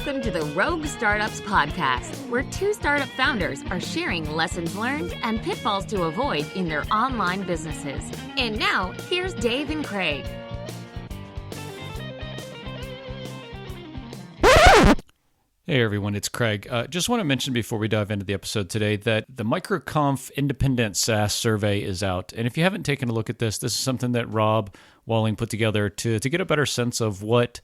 Welcome to the Rogue Startups Podcast, where two startup founders are sharing lessons learned and pitfalls to avoid in their online businesses. And now, here's Dave and Craig. Hey everyone, it's Craig. Just want to mention before we dive into the episode today that the Microconf Independent SaaS survey is out. And if you haven't taken a look at this is something that Rob Walling put together to get a better sense of what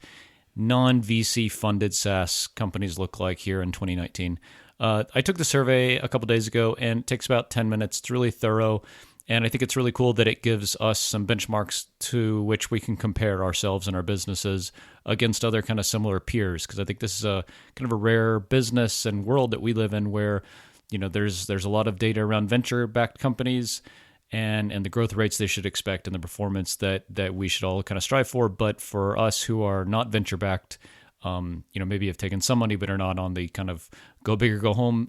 non-VC funded SaaS companies look like here in 2019. I took the survey a couple days ago and it takes about 10 minutes. It's really thorough. And I think it's really cool that it gives us some benchmarks to which we can compare ourselves and our businesses against other kind of similar peers. Because I think this is a kind of a rare business and world that we live in where, you know, there's a lot of data around venture-backed companies and the growth rates they should expect and the performance that we should all kind of strive for. But for us who are not venture-backed, maybe have taken some money but are not on the kind of go big or go home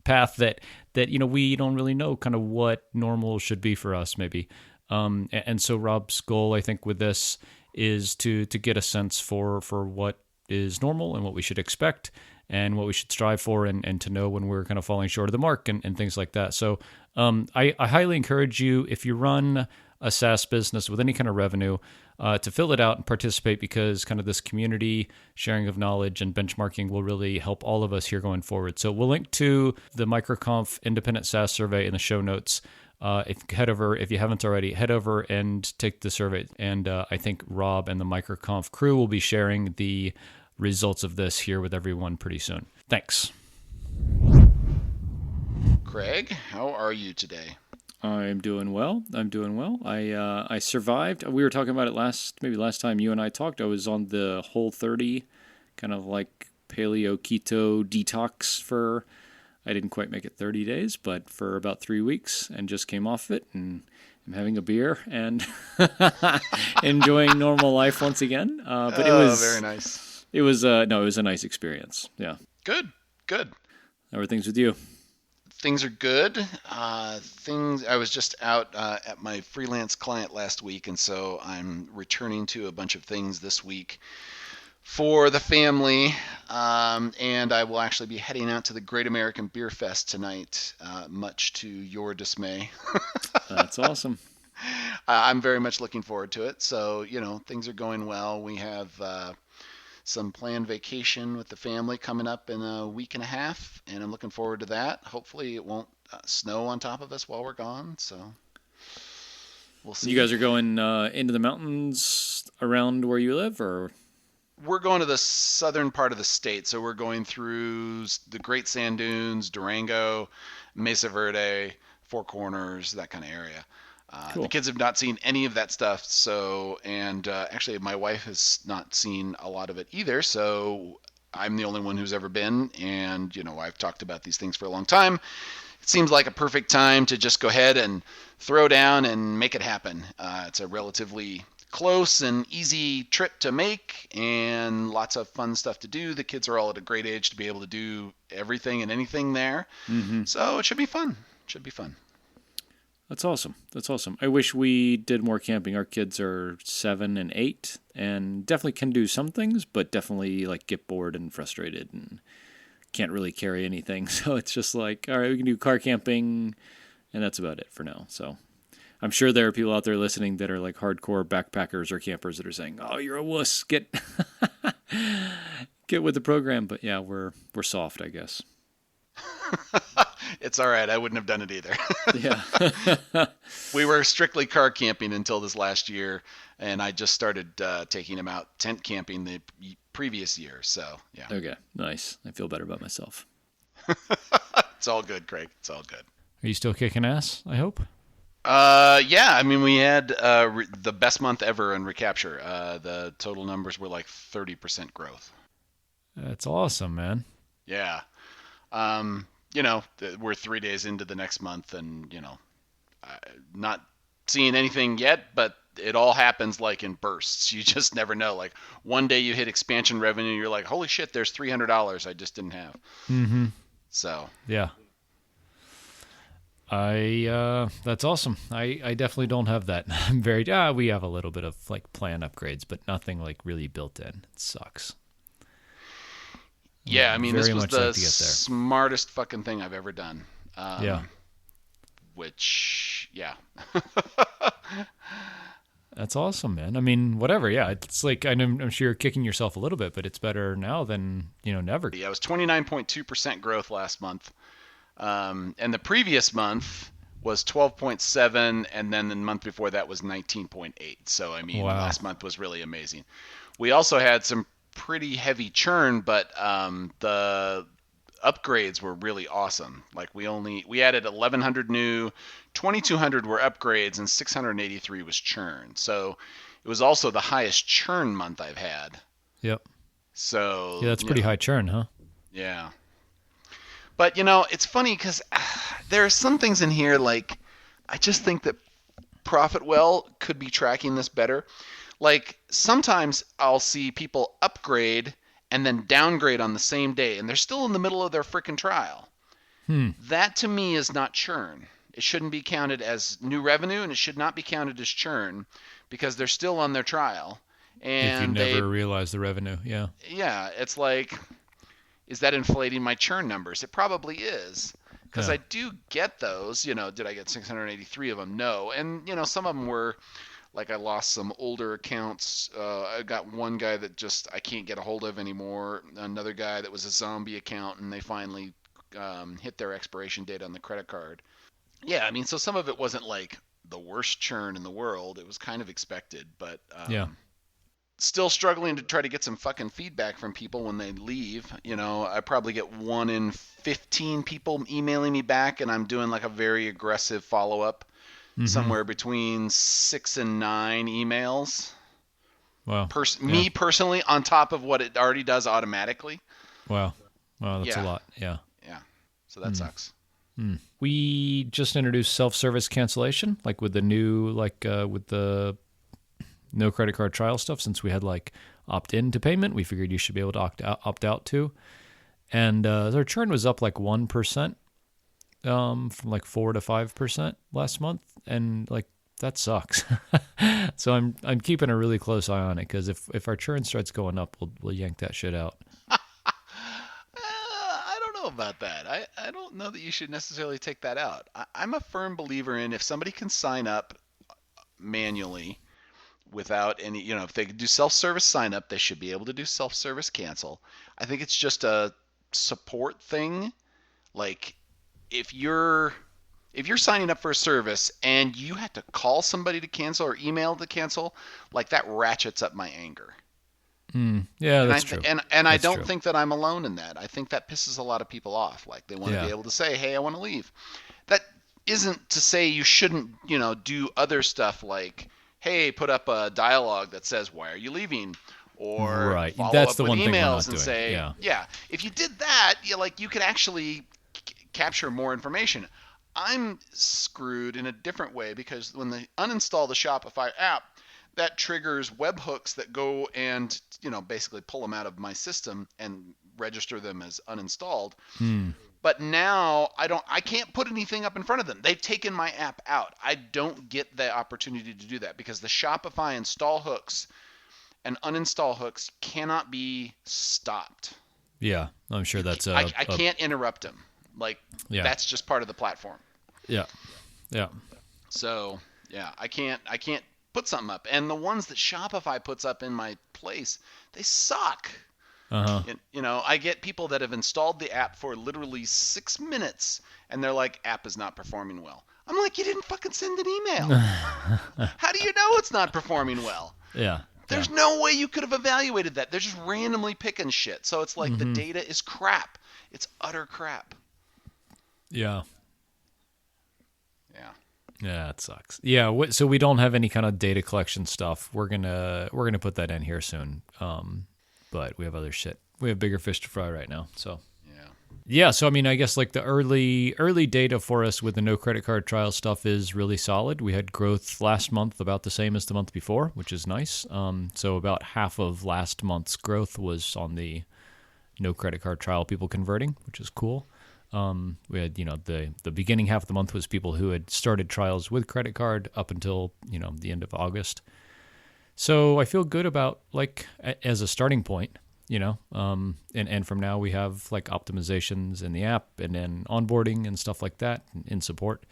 path that we don't really know kind of what normal should be for us maybe. And so Rob's goal, I think, with this is to get a sense for what is normal and what we should expect and what we should strive for and to know when we're kind of falling short of the mark and things like that. So I highly encourage you, if you run a SaaS business with any kind of revenue, to fill it out and participate, because kind of this community sharing of knowledge and benchmarking will really help all of us here going forward. So we'll link to the Microconf Independent SaaS survey in the show notes. If you haven't already, head over and take the survey. And I think Rob and the Microconf crew will be sharing the results of this here with everyone pretty soon. Thanks. Craig, how are you today? I'm doing well. I survived. We were talking about it last time you and I talked. I was on the Whole30, kind of like paleo keto detox I didn't quite make it 30 days, but for about 3 weeks, and just came off it, and I'm having a beer and enjoying normal life once again. But it was very nice. It was a nice experience. Yeah. Good. How are things with you? Things are good. I was just out at my freelance client last week, and so I'm returning to a bunch of things this week for the family, and I will actually be heading out to the Great American Beer Fest tonight, much to your dismay. That's awesome. I'm very much looking forward to it. So, things are going well. We have some planned vacation with the family coming up in a week and a half, and I'm looking forward to that. Hopefully it won't snow on top of us while we're gone, so we'll see. You guys are going into the mountains around where you live, or? We're going to the southern part of the state, so we're going through the Great Sand Dunes, Durango, Mesa Verde, Four Corners, that kind of area. Cool. The kids have not seen any of that stuff, and actually my wife has not seen a lot of it either, so I'm the only one who's ever been, and, I've talked about these things for a long time. It seems like a perfect time to just go ahead and throw down and make it happen. It's a relatively close and easy trip to make, and lots of fun stuff to do. The kids are all at a great age to be able to do everything and anything there, So it should be fun. That's awesome. I wish we did more camping. Our kids are 7 and 8 and definitely can do some things, but definitely get bored and frustrated and can't really carry anything. So it's just all right, we can do car camping, and that's about it for now. So I'm sure there are people out there listening that are hardcore backpackers or campers that are saying, "Oh, you're a wuss. Get with the program." But yeah, we're soft, I guess. It's all right. I wouldn't have done it either. Yeah. We were strictly car camping until this last year, and I just started taking them out tent camping the previous year. So, yeah. Okay, nice. I feel better about myself. It's all good, Craig. It's all good. Are you still kicking ass, I hope? Yeah. I mean, we had the best month ever in Recapture. The total numbers were 30% growth. That's awesome, man. Yeah. We're 3 days into the next month, and, not seeing anything yet, but it all happens in bursts. You just never know. One day you hit expansion revenue, you're like, holy shit, there's $300 I just didn't have. Mm-hmm. So. Yeah. That's awesome. I definitely don't have that. I'm we have a little bit of plan upgrades, but nothing really built in. It sucks. Yeah, I mean, this very was much the like to get there. smartest fucking thing I've ever done. Yeah. Which, yeah. That's awesome, man. I mean, whatever. Yeah, it's like I'm sure you're kicking yourself a little bit, but it's better now than never. Yeah, it was 29.2% growth last month, and the previous month was 12.7, and then the month before that was 19.8. So I mean, Wow. last month was really amazing. We also had some pretty heavy churn, but the upgrades were really awesome. Like we added 1,100 new, 2,200 were upgrades, and 683 was churn. So it was also the highest churn month I've had. Yep. So Yeah, that's pretty high churn, huh? Yeah. But it's funny because there are some things in here like I just think that Profitwell could be tracking this better. Like sometimes I'll see people upgrade and then downgrade on the same day, and they're still in the middle of their frickin' trial. That to me is not churn. It shouldn't be counted as new revenue, and it should not be counted as churn because they're still on their trial. And if you never realize the revenue, yeah. Yeah, it's like, is that inflating my churn numbers? It probably is. Because I do get those. Did I get 683 of them? No. And, some of them were, like I lost some older accounts. I got one guy that just I can't get a hold of anymore. Another guy that was a zombie account, and they finally hit their expiration date on the credit card. Yeah, I mean, so some of it wasn't like the worst churn in the world. It was kind of expected, but yeah. Still struggling to try to get some fucking feedback from people when they leave. I probably get 1 in 15 people emailing me back, and I'm doing like a very aggressive follow-up, somewhere between 6 and 9 emails. Wow. Me personally, on top of what it already does automatically. Wow, that's a lot. Yeah. Yeah. So that sucks. We just introduced self-service cancellation, like with the new, with the no credit card trial stuff. Since we had like opt-in to payment, we figured you should be able to opt out too. And their churn was up like 1%, from like 4 to 5% last month, and like that sucks. So I'm keeping a really close eye on it because if our churn starts going up, we'll yank that shit out. I don't know about that. I don't know that you should necessarily take that out. I'm a firm believer in if somebody can sign up manually without any, if they could do self-service sign up, they should be able to do self-service cancel. I think it's just a support thing. Like if you're signing up for a service and you have to call somebody to cancel or email to cancel, like that ratchets up my anger. Yeah, that's true. And I don't think that I'm alone in that. I think that pisses a lot of people off. Like they want to be able to say, "Hey, I want to leave." That isn't to say you shouldn't, do other stuff like, "Hey, put up a dialogue that says why are you leaving?" Or follow that's up the with one thing we're emails not and doing. say, yeah. If you did that, you could actually capture more information. I'm screwed in a different way because when they uninstall the Shopify app, that triggers webhooks that go and, basically pull them out of my system and register them as uninstalled. But now I can't put anything up in front of them. They've taken my app out. I don't get the opportunity to do that because the Shopify install hooks and uninstall hooks cannot be stopped. Yeah, I'm sure that's I can't interrupt them. That's just part of the platform. Yeah. So, yeah, I can't put something up. And the ones that Shopify puts up in my place, they suck. I get people that have installed the app for literally 6 minutes, and they're like, app is not performing well. I'm like, you didn't fucking send an email. How do you know it's not performing well? Yeah. There's no way you could have evaluated that. They're just randomly picking shit. So it's like the data is crap. It's utter crap. Yeah. Yeah. Yeah, it sucks. Yeah, so we don't have any kind of data collection stuff. We're gonna put that in here soon. But we have other shit. We have bigger fish to fry right now. So yeah. So I mean, I guess like the early data for us with the no credit card trial stuff is really solid. We had growth last month about the same as the month before, which is nice. So about half of last month's growth was on the no credit card trial people converting, which is cool. We had, the beginning half of the month was people who had started trials with credit card up until, the end of August. So I feel good about, like, as a starting point, and from now we have like optimizations in the app and then onboarding and stuff like that in support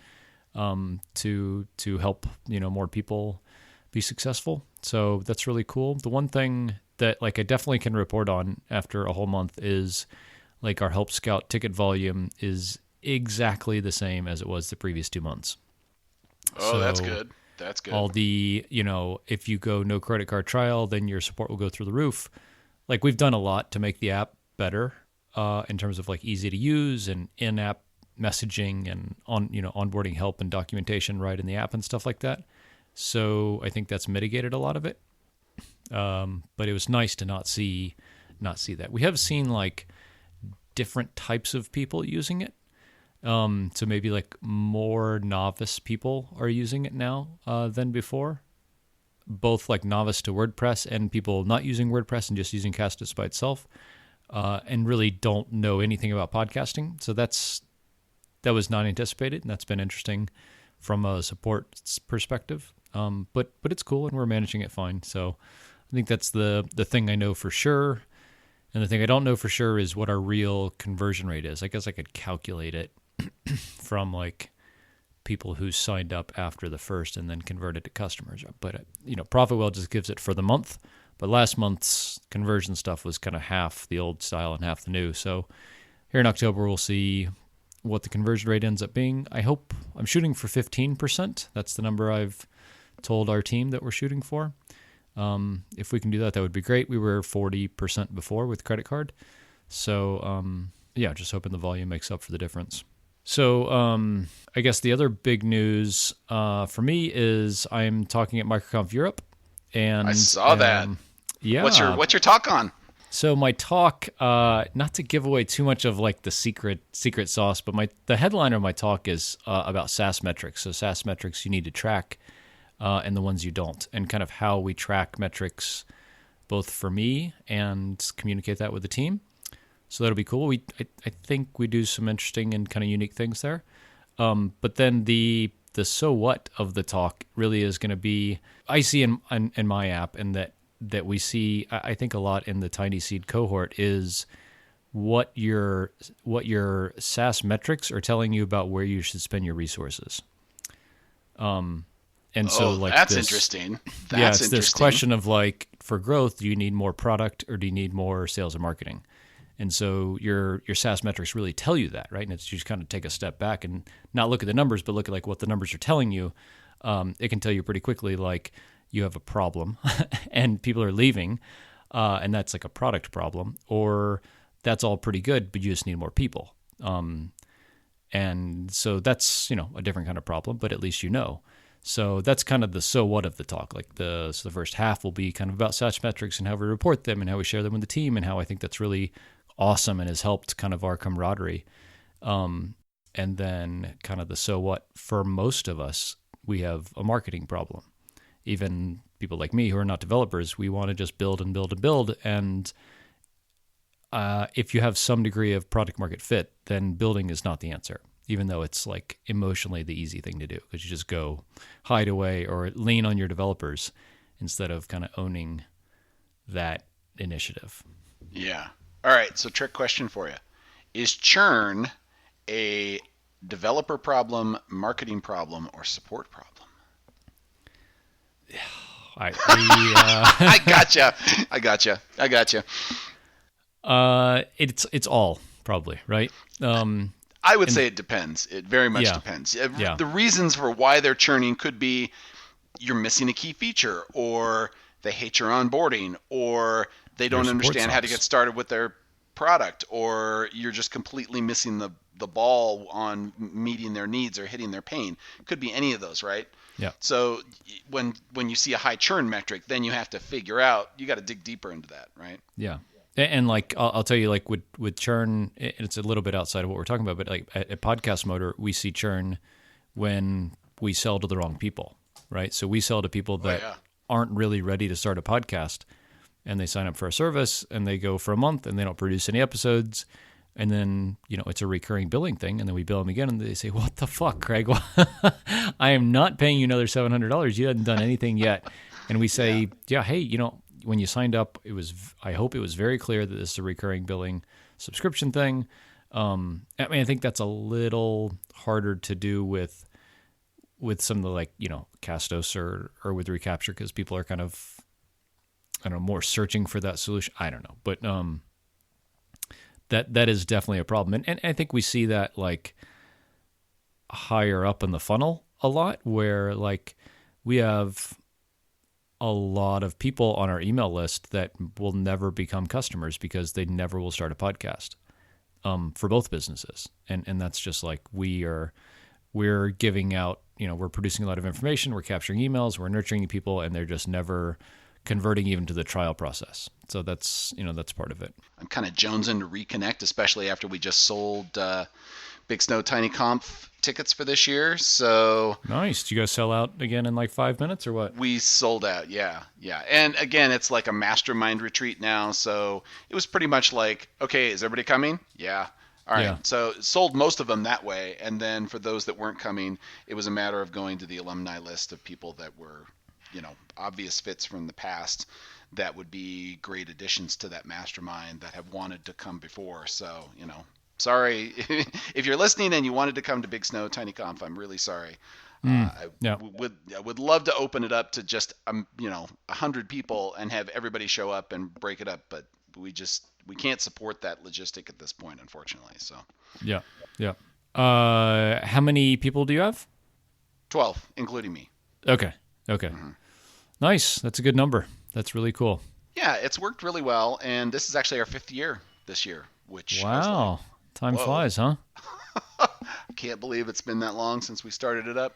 to help more people be successful. So that's really cool. The one thing that like I definitely can report on after a whole month is like our Help Scout ticket volume is exactly the same as it was the previous 2 months. Oh, so that's good. That's good. All the, if you go no credit card trial, then your support will go through the roof. Like we've done a lot to make the app better in terms of like easy to use and in-app messaging and onboarding help and documentation right in the app and stuff like that. So I think that's mitigated a lot of it. But it was nice to not see that. We have seen like different types of people using it. So maybe like more novice people are using it now than before. Both like novice to WordPress and people not using WordPress and just using Castus by itself, and really don't know anything about podcasting. So that was not anticipated, and that's been interesting from a support perspective. But it's cool, and we're managing it fine. So I think that's the thing I know for sure. And the thing I don't know for sure is what our real conversion rate is. I guess I could calculate it from like people who signed up after the first and then converted to customers. But, ProfitWell just gives it for the month. But last month's conversion stuff was kind of half the old style and half the new. So here in October, we'll see what the conversion rate ends up being. I'm shooting for 15%. That's the number I've told our team that we're shooting for. If we can do that, that would be great. We were 40% before with credit card. So, just hoping the volume makes up for the difference. So I guess the other big news for me is I'm talking at Microconf Europe. And I saw that. Yeah. What's your talk on? So my talk, not to give away too much of like the secret sauce, but the headline of my talk is about SaaS metrics. So SaaS metrics you need to track and the ones you don't, and kind of how we track metrics both for me and communicate that with the team. So that'll be cool. I think we do some interesting and kind of unique things there. But then the so what of the talk really is going to be, I see in my app, and that we see, I think a lot in the Tiny Seed cohort, is what your SaaS metrics are telling you about where you should spend your resources. And so like that's interesting. It's this question of like, for growth, do you need more product or do you need more sales and marketing? And so your SaaS metrics really tell you that, right? And it's you just kind of take a step back and not look at the numbers, but look at like what the numbers are telling you. It can tell you pretty quickly, like you have a problem and people are leaving, and that's like a product problem, or that's all pretty good, but you just need more people. And so that's, a different kind of problem, but at least you know. So that's kind of the so what of the talk. Like the first half will be kind of about SaaS metrics and how we report them and how we share them with the team and how I think that's really awesome and has helped kind of our camaraderie. And then kind of the so what, for most of us, we have a marketing problem. Even people like me who are not developers, we want to just build and build and build. And if you have some degree of product market fit, then building is not the answer, even though it's like emotionally the easy thing to do, because you just go hide away or lean on your developers instead of kind of owning that initiative. Yeah. All right. So trick question for you. Is churn a developer problem, marketing problem, or support problem? I gotcha. It's all probably, right? I would say it depends. It very much depends. Yeah. The reasons for why they're churning could be you're missing a key feature, or they hate your onboarding, or they don't understand how to get started with their product, or you're just completely missing the ball on meeting their needs or hitting their pain. Could be any of those, right? Yeah. So when you see a high churn metric, then you have to figure out, you got to dig deeper into that, right? Yeah. And like, I'll tell you, like with churn, it's a little bit outside of what we're talking about, but like at Podcast Motor, we see churn when we sell to the wrong people, right? So we sell to people that aren't really ready to start a podcast, and they sign up for a service and they go for a month and they don't produce any episodes. And then, it's a recurring billing thing. And then we bill them again and they say, what the fuck, Craig? I am not paying you another $700. You haven't done anything yet. And we say, hey, when you signed up, I hope it was very clear that this is a recurring billing subscription thing. I think that's a little harder to do with some of the, like, Castos or with Recapture, because people are kind of, I don't know, more searching for that solution. I don't know, but that is definitely a problem, and I think we see that like higher up in the funnel a lot, where like we have a lot of people on our email list that will never become customers because they never will start a podcast, for both businesses. And that's just like, we're giving out, we're producing a lot of information, we're capturing emails, we're nurturing people, and they're just never converting even to the trial process. So that's part of it. I'm kind of jonesing to reconnect, especially after we just sold Big Snow TinyConf tickets for this year. So nice. Did you guys sell out again in like 5 minutes or what? We sold out. Yeah. And again, it's like a mastermind retreat now. So it was pretty much like, okay, is everybody coming? Yeah. All right. Yeah. So sold most of them that way. And then for those that weren't coming, it was a matter of going to the alumni list of people that were, obvious fits from the past that would be great additions to that mastermind that have wanted to come before. So, sorry if you're listening and you wanted to come to Big Snow TinyConf. I'm really sorry. I would love to open it up to just 100 people and have everybody show up and break it up, but we can't support that logistic at this point, unfortunately. So yeah. How many people do you have? 12, including me. Okay. Mm-hmm. Nice. That's a good number. That's really cool. Yeah, it's worked really well, and this is actually our 5th year this year, which wow. Time flies, huh? I can't believe it's been that long since we started it up.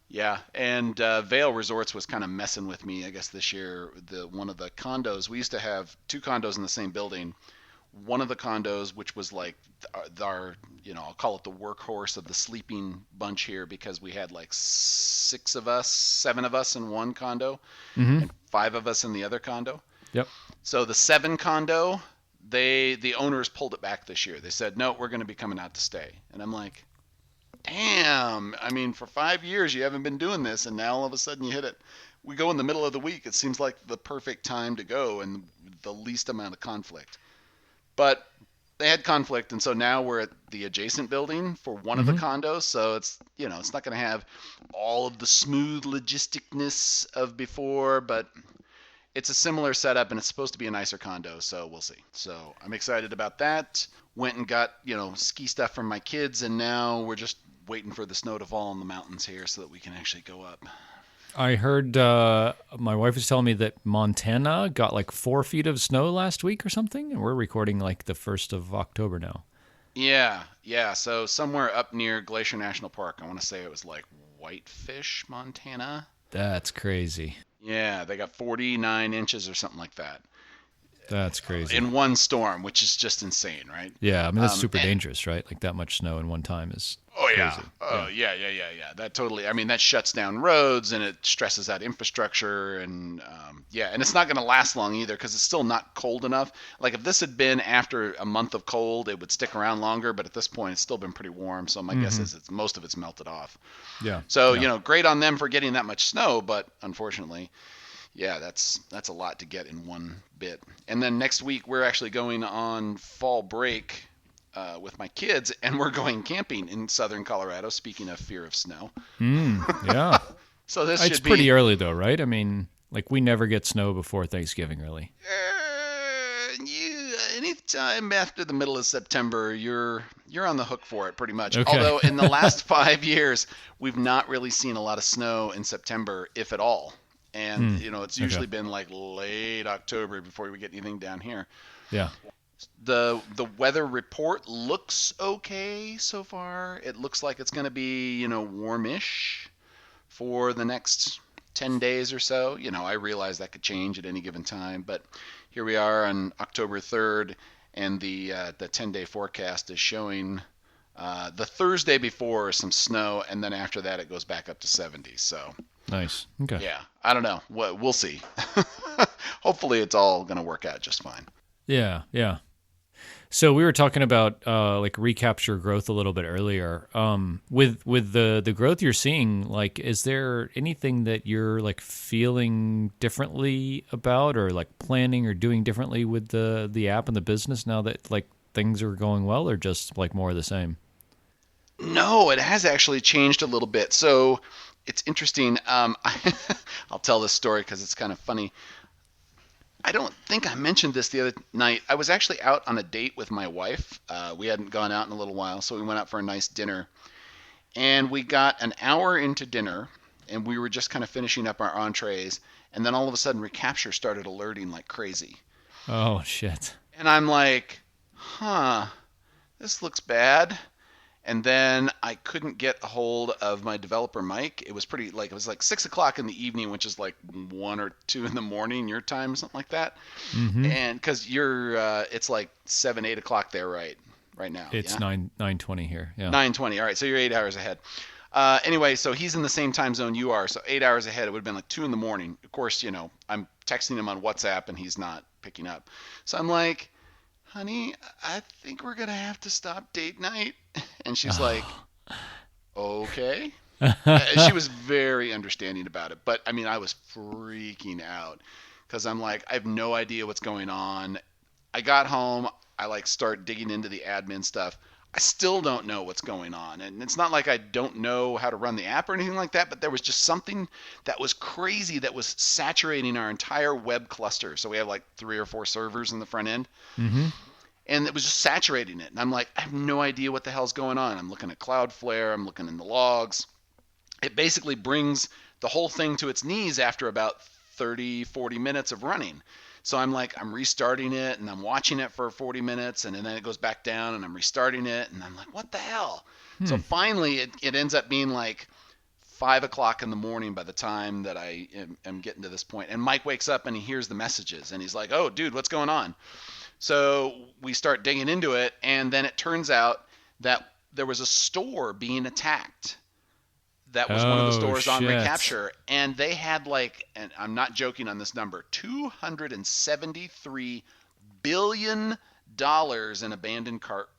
Yeah, and Vail Resorts was kind of messing with me, I guess, this year. One of the condos, we used to have 2 condos in the same building. One of the condos, which was like our I'll call it the workhorse of the sleeping bunch here, because we had like 7 of us in one condo, and 5 of us in the other condo. Yep. So the 7 condo, the owners pulled it back this year. They said, no, we're going to be coming out to stay. And I'm like, damn, I mean, for 5 years you haven't been doing this, and now all of a sudden you hit it. We go in the middle of the week. It seems like the perfect time to go and the least amount of conflict. But they had conflict, and so now we're at the adjacent building for one of the condos. So it's it's not going to have all of the smooth logisticness of before, but it's a similar setup, and it's supposed to be a nicer condo, so we'll see. So I'm excited about that. Went and got ski stuff from my kids, and now we're just waiting for the snow to fall in the mountains here so that we can actually go up. I heard my wife was telling me that Montana got like 4 feet of snow last week or something, and we're recording like the 1st of October now. Yeah. So somewhere up near Glacier National Park, I want to say it was like Whitefish, Montana. That's crazy. Yeah, they got 49 inches or something like that. That's crazy. In one storm, which is just insane, right? Yeah, I mean, that's super dangerous, right? Like that much snow in one time is crazy. Yeah. That totally, I mean, that shuts down roads and it stresses out infrastructure, and and it's not going to last long either, because it's still not cold enough. Like if this had been after a month of cold, it would stick around longer, but at this point it's still been pretty warm, so my guess is most of it's melted off. Yeah. So, great on them for getting that much snow, but unfortunately, yeah, that's a lot to get in one bit. And then next week we're actually going on fall break with my kids, and we're going camping in southern Colorado. Speaking of fear of snow. Yeah. So this it's should be pretty early though, right? I mean, like we never get snow before Thanksgiving really. Anytime after the middle of September, you're on the hook for it pretty much. Okay. Although in the last 5 years, we've not really seen a lot of snow in September, if at all. And, it's usually been like late October before we get anything down here. Yeah. The weather report looks okay so far. It looks like it's going to be, warmish for the next 10 days or so. I realize that could change at any given time, but here we are on October 3rd, and the 10-day forecast is showing the Thursday before some snow, and then after that it goes back up to 70. So nice. Okay. Yeah, I don't know. We'll see. Hopefully it's all going to work out just fine. Yeah. So we were talking about like recapture growth a little bit earlier. With the growth you're seeing, like, is there anything that you're like feeling differently about, or like planning or doing differently with the app and the business now that like things are going well, or just like more of the same? No, it has actually changed a little bit. So it's interesting. I'll tell this story because it's kind of funny. I don't think I mentioned this the other night. I was actually out on a date with my wife. We hadn't gone out in a little while, so we went out for a nice dinner. And we got an hour into dinner, and we were just kind of finishing up our entrees. And then all of a sudden, Recapture started alerting like crazy. Oh, shit. And I'm like, this looks bad. And then I couldn't get a hold of my developer, Mike. It was like 6 o'clock in the evening, which is like 1 or 2 in the morning, your time, something like that. Mm-hmm. And because it's like 7, 8 o'clock there right now. It's yeah? 9:20 here. Yeah. 9:20. All right. So you're 8 hours ahead. Anyway, so he's in the same time zone you are. So 8 hours ahead, it would have been like 2 in the morning. Of course, I'm texting him on WhatsApp and he's not picking up. So I'm like, honey, I think we're going to have to stop date night. And she's like, okay. She was very understanding about it. But, I mean, I was freaking out because I'm like, I have no idea what's going on. I got home. I start digging into the admin stuff. I still don't know what's going on. And it's not like I don't know how to run the app or anything like that, but there was just something that was crazy that was saturating our entire web cluster. So we have like 3 or 4 servers in the front end. Mm-hmm. And it was just saturating it. And I'm like, I have no idea what the hell's going on. I'm looking at Cloudflare. I'm looking in the logs. It basically brings the whole thing to its knees after about 30, 40 minutes of running. So I'm restarting it, and I'm watching it for 40 minutes, and then it goes back down, and I'm restarting it, and I'm like, what the hell? So finally, it ends up being like 5 o'clock in the morning by the time that I am getting to this point. And Mike wakes up, and he hears the messages, and he's like, oh, dude, what's going on? So we start digging into it, and then it turns out that there was a store being attacked. That was one of the stores on Recapture, and they had and I'm not joking on this number, $273 billion in abandoned cart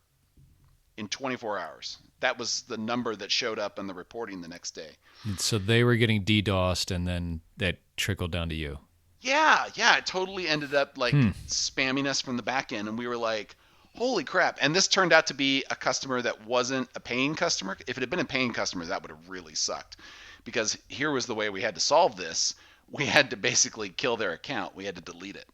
in 24 hours. That was the number that showed up in the reporting the next day. And so they were getting DDoSed, and then that trickled down to you. Yeah, it totally ended up spamming us from the back end, and we were like, holy crap. And this turned out to be a customer that wasn't a paying customer. If it had been a paying customer, that would have really sucked, because here was the way we had to solve this. We had to basically kill their account. We had to delete it.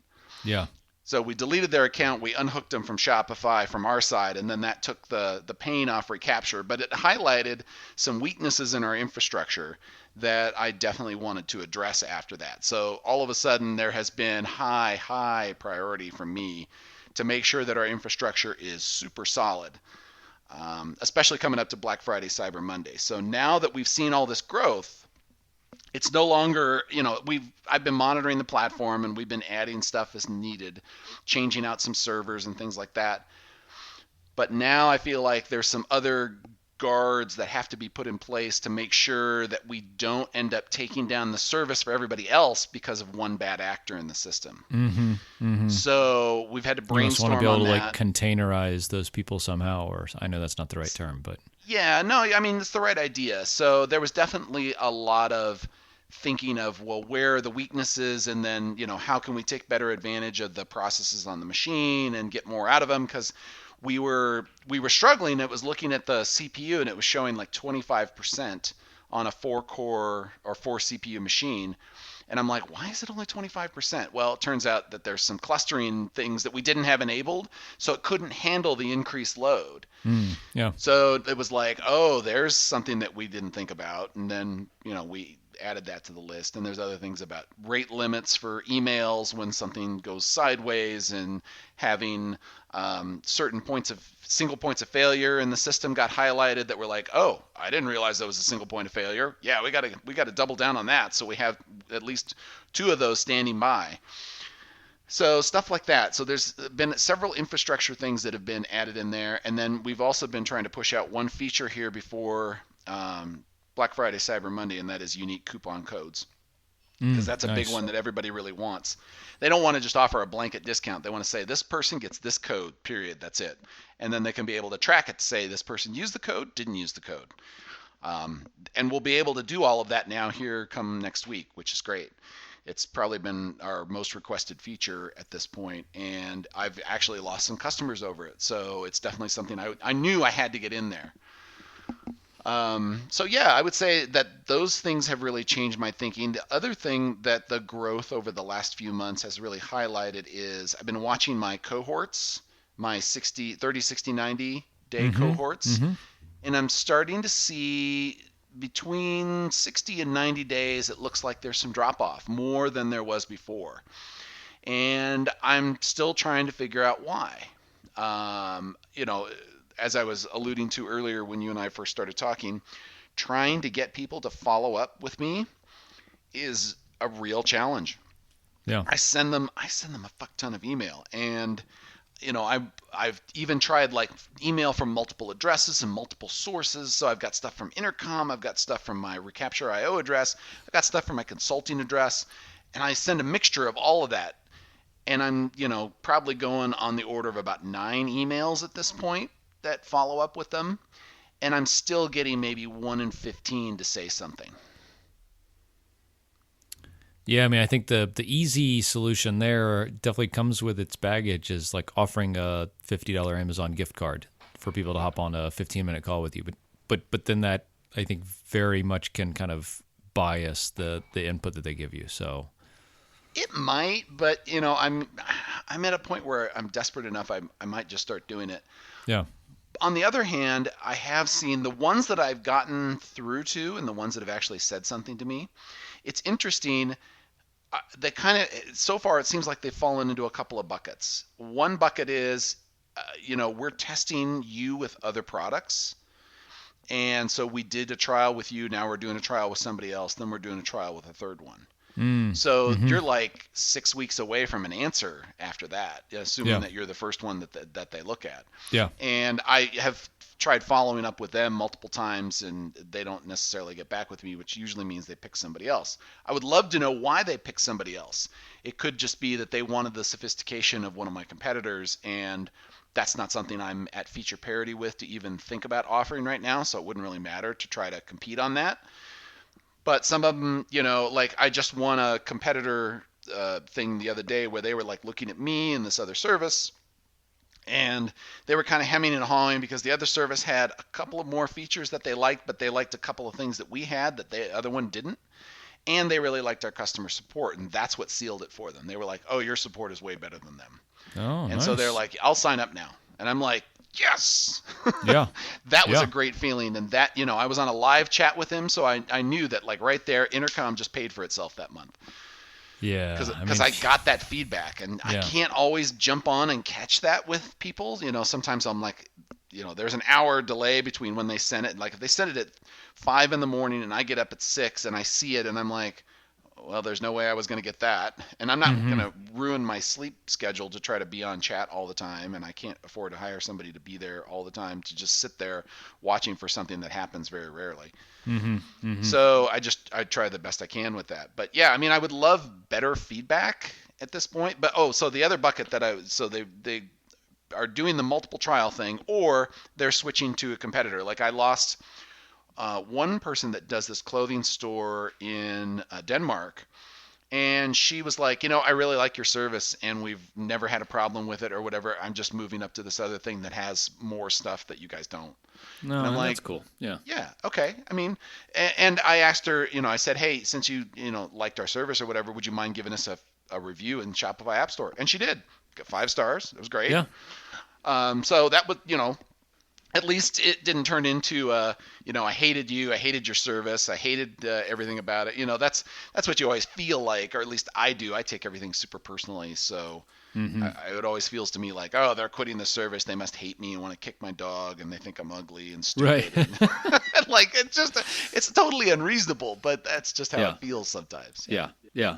Yeah. So we deleted their account. We unhooked them from Shopify from our side, and then that took the pain off Recapture. But it highlighted some weaknesses in our infrastructure that I definitely wanted to address after that. So all of a sudden, there has been high priority from me to make sure that our infrastructure is super solid, especially coming up to Black Friday, Cyber Monday. So now that we've seen all this growth, it's no longer, I've been monitoring the platform, and we've been adding stuff as needed, changing out some servers and things like that. But now I feel like there's some other guards that have to be put in place to make sure that we don't end up taking down the service for everybody else because of one bad actor in the system. Mm-hmm, mm-hmm. So we've had to brainstorm on that. You just want to be able to containerize those people somehow, or I know that's not the right term, but yeah, no, I mean, it's the right idea. So there was definitely a lot of thinking of, well, where are the weaknesses, and then how can we take better advantage of the processes on the machine and get more out of them, because we were struggling. It was looking at the CPU, and it was showing like 25% on a 4-core or 4 CPU machine. And I'm like, why is it only 25%? Well, it turns out that there's some clustering things that we didn't have enabled, so it couldn't handle the increased load. Yeah. So it was like, oh, there's something that we didn't think about. And then, we added that to the list. And there's other things about rate limits for emails when something goes sideways, and having certain single points of failure in the system got highlighted that were like, oh, I didn't realize that was a single point of failure. Yeah, we got to double down on that. So we have at least 2 of those standing by. So stuff like that. So there's been several infrastructure things that have been added in there. And then we've also been trying to push out one feature here before Black Friday, Cyber Monday, and that is unique coupon codes. because that's a nice. big one that everybody really wants. They don't want to just offer a blanket discount. They want to say this person gets this code, period. That's it. And then they can be able to track it to say this person used the code, didn't use the code. And we'll be able to do all of that now here come next week, which is great. It's probably been our most requested feature at this point, and I've actually lost some customers over it. So it's definitely something I knew I had to get in there. So yeah, I would say that those things have really changed my thinking. The other thing that the growth over the last few months has really highlighted is I've been watching my cohorts, my 30, 60, 90 day cohorts, and I'm starting to see between 60 and 90 days, it looks like there's some drop off, more than there was before. And I'm still trying to figure out why. As I was alluding to earlier when you and I first started talking, trying to get people to follow up with me is a real challenge. Yeah. I send them a fuck ton of email, and I've even tried like email from multiple addresses and multiple sources. So I've got stuff from Intercom, I've got stuff from my Recapture IO address, I've got stuff from my consulting address, and I send a mixture of all of that. And I'm, probably going on the order of about 9 emails at this point that follow up with them, and I'm still getting maybe 1 in 15 to say something. Yeah, I mean, I think the easy solution there definitely comes with its baggage, is like offering a $50 Amazon gift card for people to hop on a 15-minute call with you. But then that, I think, very much can kind of bias the input that they give you. So it might, but I'm at a point where I'm desperate enough I might just start doing it. Yeah. On the other hand, I have seen the ones that I've gotten through to and the ones that have actually said something to me. It's interesting. They kind of, so far it seems like they've fallen into a couple of buckets. One bucket is, we're testing you with other products. And so we did a trial with you. Now we're doing a trial with somebody else. Then we're doing a trial with a third one. So you're like 6 weeks away from an answer after that, assuming that you're the first one that they look at. Yeah. And I have tried following up with them multiple times, and they don't necessarily get back with me, which usually means they pick somebody else. I would love to know why they pick somebody else. It could just be that they wanted the sophistication of one of my competitors, and that's not something I'm at feature parity with to even think about offering right now, so it wouldn't really matter to try to compete on that. But some of them, like I just won a competitor thing the other day where they were like looking at me and this other service, and they were kind of hemming and hawing because the other service had a couple of more features that they liked, but they liked a couple of things that we had that the other one didn't. And they really liked our customer support, and that's what sealed it for them. They were like, oh, your support is way better than them. Oh, and so they're like, I'll sign up now. And I'm like, yes. Yeah. That was a great feeling. And that, I was on a live chat with him, so I knew that like right there, Intercom just paid for itself that month. Yeah. Because I got that feedback, and I can't always jump on and catch that with people. Sometimes I'm like, there's an hour delay between when they send it. Like if they send it at 5 a.m. and I get up at 6 and I see it and I'm like, well, there's no way I was going to get that. And I'm not going to ruin my sleep schedule to try to be on chat all the time. And I can't afford to hire somebody to be there all the time to just sit there watching for something that happens very rarely. So I try the best I can with that. But yeah, I mean, I would love better feedback at this point. But, so the other bucket they are doing the multiple trial thing, or they're switching to a competitor. Like I lost one person that does this clothing store in Denmark, and she was like, I really like your service and we've never had a problem with it or whatever. I'm just moving up to this other thing that has more stuff that you guys don't. No, and I'm like, that's cool. Yeah. Yeah. Okay. I mean, and I asked her, I said, hey, since you, liked our service or whatever, would you mind giving us a review in Shopify App Store? And she did. Got 5 stars. It was great. Yeah. So that was, at least it didn't turn into, I hated you, I hated your service, I hated everything about it. That's what you always feel like, or at least I do. I take everything super personally. So it always feels to me like, oh, they're quitting the service. They must hate me and want to kick my dog, and they think I'm ugly and stupid. Right. And, like, it's totally unreasonable, but that's just how it feels sometimes. Yeah. Yeah.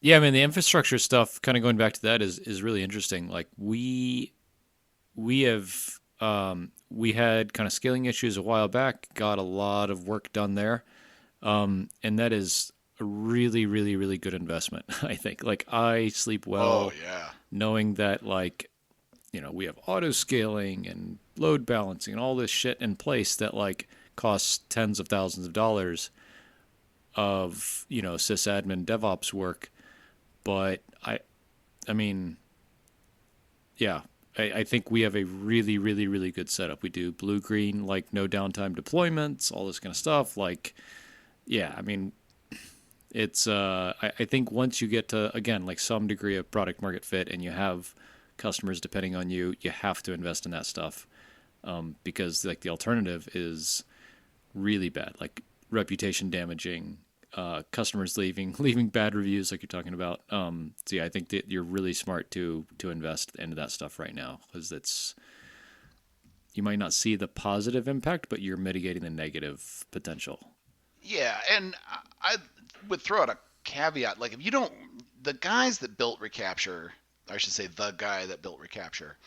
Yeah, I mean, the infrastructure stuff, kind of going back to that, is really interesting. Like we had kind of scaling issues a while back, got a lot of work done there. And that is a really, really, really good investment, I think. Like, I sleep well knowing that, like, you know, we have auto scaling and load balancing and all this shit in place that, like, costs tens of thousands of dollars of, you know, SysAdmin DevOps work. But I mean, yeah, I think we have a really, really, really good setup. We do blue-green, like, no downtime deployments, all this kind of stuff. Like, yeah, I mean, it's, I think once you get to, again, like, some degree of product market fit and you have customers depending on you, you have to invest in that stuff. Because, like, the alternative is really bad, like reputation damaging, customers leaving bad reviews, like you're talking about. So yeah, I think that you're really smart to invest into that stuff right now, because you might not see the positive impact, but you're mitigating the negative potential. Yeah, and I would throw out a caveat, like, if you don't, the guys that built Recapture, I should say the guy that built Recapture,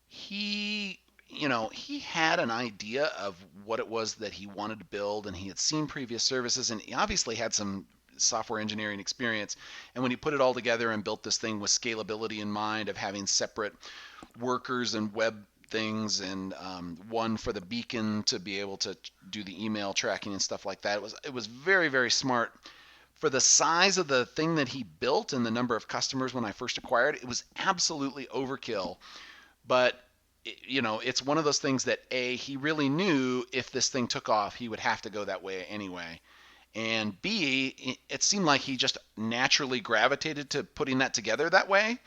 he had an idea of what it was that he wanted to build, and he had seen previous services, and he obviously had some software engineering experience. And when he put it all together and built this thing with scalability in mind, of having separate workers and web things, and one for the beacon to be able to do the email tracking and stuff like that, it was very, very smart. For the size of the thing that he built and the number of customers when I first acquired it, was absolutely overkill. But you know, it's one of those things that he really knew if this thing took off, he would have to go that way anyway. And B, it seemed like he just naturally gravitated to putting that together that way,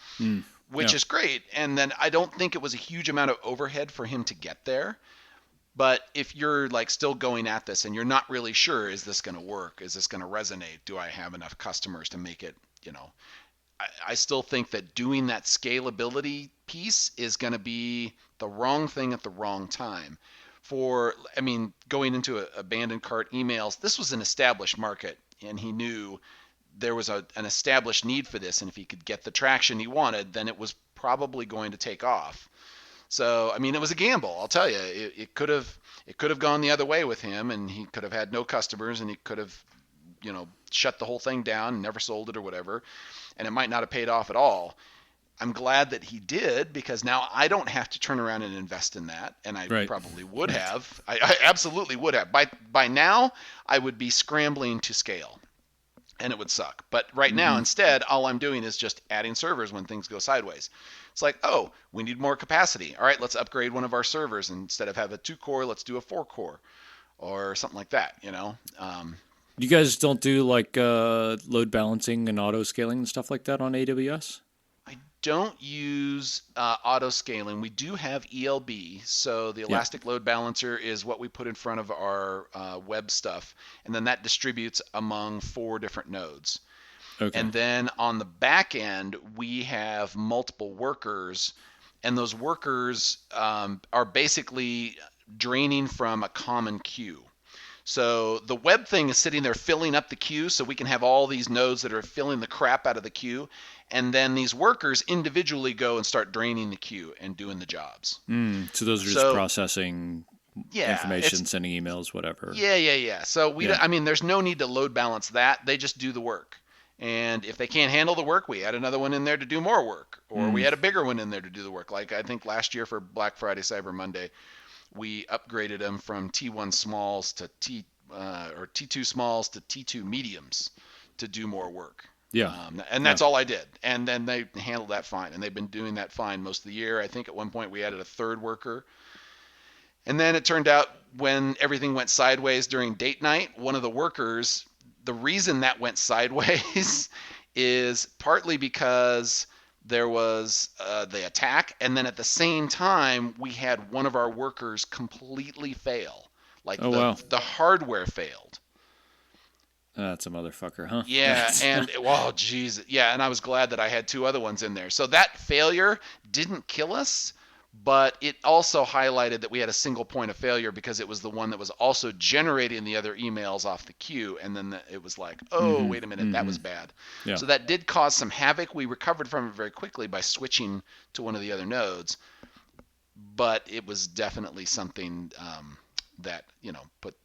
which is great. And then I don't think it was a huge amount of overhead for him to get there. But if you're, like, still going at this and you're not really sure, is this going to work? Is this going to resonate? Do I have enough customers to make it, you know? I still think that doing that scalability piece is going to be the wrong thing at the wrong time. Going into abandoned cart emails, this was an established market, and he knew there was an established need for this, and if he could get the traction he wanted, then it was probably going to take off. So, I mean, it was a gamble, I'll tell you. It could have gone the other way with him, and he could have had no customers, and he could have, you know, shut the whole thing down and never sold it or whatever, and it might not have paid off at all. I'm glad that he did, because now I don't have to turn around and invest in that, and I probably would have. I absolutely would have. By now, I would be scrambling to scale, and it would suck. But right now, instead, all I'm doing is just adding servers when things go sideways. It's like, oh, we need more capacity. All right, let's upgrade one of our servers. Instead of have a 2-core, let's do a 4-core, or something like that, you know? You guys don't do, like, load balancing and auto scaling and stuff like that on AWS? I don't use auto scaling. We do have ELB, so the Elastic Load Balancer is what we put in front of our web stuff, and then that distributes among 4 different nodes. Okay. And then on the back end, we have multiple workers, and those workers are basically draining from a common queue. So the web thing is sitting there filling up the queue, so we can have all these nodes that are filling the crap out of the queue, and then these workers individually go and start draining the queue and doing the jobs. So those are just processing information, sending emails, whatever. Yeah. So there's no need to load balance that. They just do the work. And if they can't handle the work, we add another one in there to do more work, or we add a bigger one in there to do the work. Like I think last year for Black Friday, Cyber Monday, we upgraded them from T1 smalls to T2 smalls to T2 mediums to do more work. Yeah. And that's all I did. And then they handled that fine. And they've been doing that fine most of the year. I think at one point we added a 3rd worker. And then it turned out when everything went sideways during date night, one of the workers, the reason that went sideways is partly because there was the attack, and then at the same time, we had one of our workers completely fail. Like the hardware failed. That's a motherfucker, huh? Yeah, and and I was glad that I had 2 other ones in there. So that failure didn't kill us, but it also highlighted that we had a single point of failure because it was the one that was also generating the other emails off the queue, and then it was like, wait a minute, that was bad. Yeah. So that did cause some havoc. We recovered from it very quickly by switching to one of the other nodes, but it was definitely something that put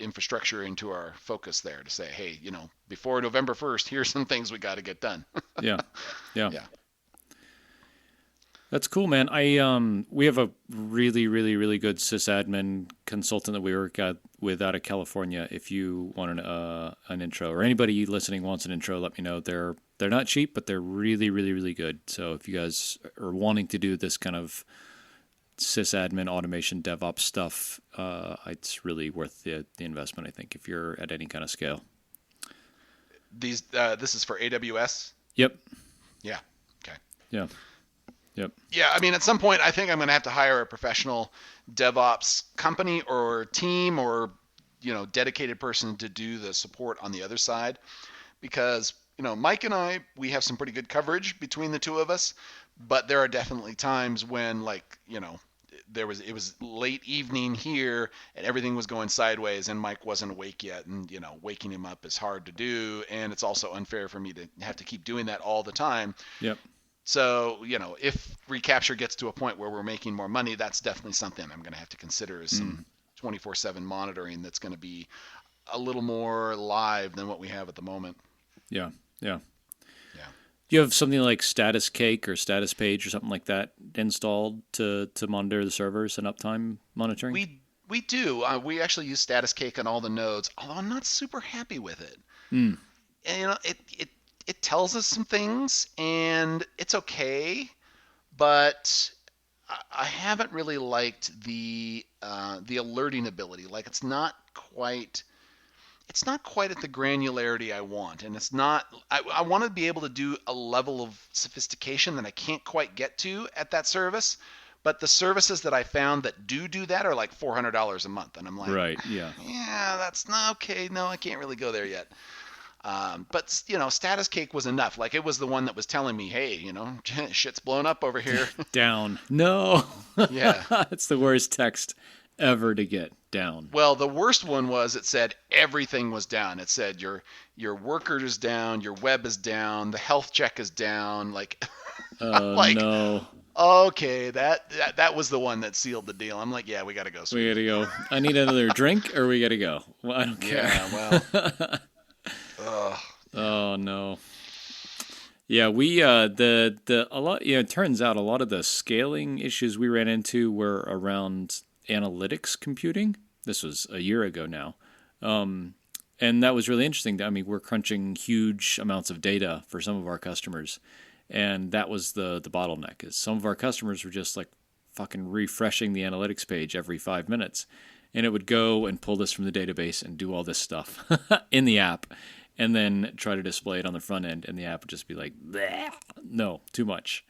infrastructure into our focus there to say, hey, before November 1st, here's some things we got to get done. Yeah. Yeah. That's cool, man. We have a really, really, really good SysAdmin consultant that we work with out of California. If you want an intro, or anybody listening wants an intro, let me know. They're not cheap, but they're really, really, really good. So if you guys are wanting to do this kind of SysAdmin automation DevOps stuff, it's really worth the investment, I think, if you're at any kind of scale. This is for AWS? Yep. Yeah. Okay. Yeah. Yep. Yeah, I mean, at some point, I think I'm going to have to hire a professional DevOps company or team or, dedicated person to do the support on the other side. Because, Mike and I, we have some pretty good coverage between the two of us. But there are definitely times when, it was late evening here and everything was going sideways and Mike wasn't awake yet. And, waking him up is hard to do. And it's also unfair for me to have to keep doing that all the time. Yep. So, if Recapture gets to a point where we're making more money, that's definitely something I'm going to have to consider is some 24/7 monitoring that's going to be a little more live than what we have at the moment. Yeah. Do you have something like Status Cake or Status Page or something like that installed to monitor the servers and uptime monitoring? We do. We actually use Status Cake on all the nodes, although I'm not super happy with it. And, it tells us some things, and it's okay, but I haven't really liked the alerting ability. Like it's not quite at the granularity I want, and it's not. I want to be able to do a level of sophistication that I can't quite get to at that service. But the services that I found that do that are like $400 a month, and I'm like, right, yeah, that's not okay. No, I can't really go there yet. But Status Cake was enough. Like it was the one that was telling me, hey, shit's blown up over here. Down. No. Yeah. It's the worst text ever to get. Down. Well, the worst one was it said everything was down. It said your worker is down, your web is down, the health check is down. Like, no. Okay, that was the one that sealed the deal. I'm like, yeah, we got to go. We got to go. I need another drink, or we got to go. Well, I don't care. Yeah, well. Oh no. Yeah, we it turns out a lot of the scaling issues we ran into were around analytics computing. This was a year ago now. And that was really interesting. I mean, we're crunching huge amounts of data for some of our customers. And that was the bottleneck, is some of our customers were just like fucking refreshing the analytics page every 5 minutes. And it would go and pull this from the database and do all this stuff in the app. And then try to display it on the front end, and the app would just be like, bleh, no, too much.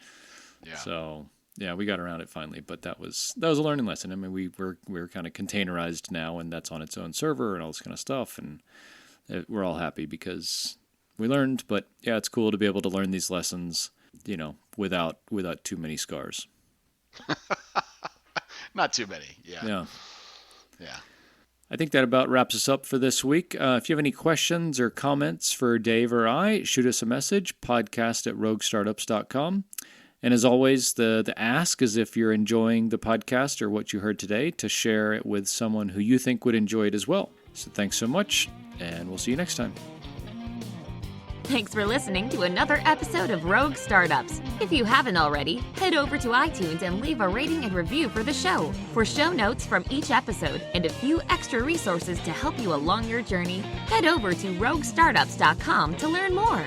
Yeah. So yeah, we got around it finally, but that was a learning lesson. I mean, we're kind of containerized now, and that's on its own server and all this kind of stuff, and we're all happy because we learned. But yeah, it's cool to be able to learn these lessons, without too many scars. Not too many. Yeah. Yeah. I think that about wraps us up for this week. If you have any questions or comments for Dave or I, shoot us a message, podcast@roguestartups.com. And as always, the ask is if you're enjoying the podcast or what you heard today, to share it with someone who you think would enjoy it as well. So thanks so much, and we'll see you next time. Thanks for listening to another episode of Rogue Startups. If you haven't already, head over to iTunes and leave a rating and review for the show. For show notes from each episode and a few extra resources to help you along your journey, head over to roguestartups.com to learn more.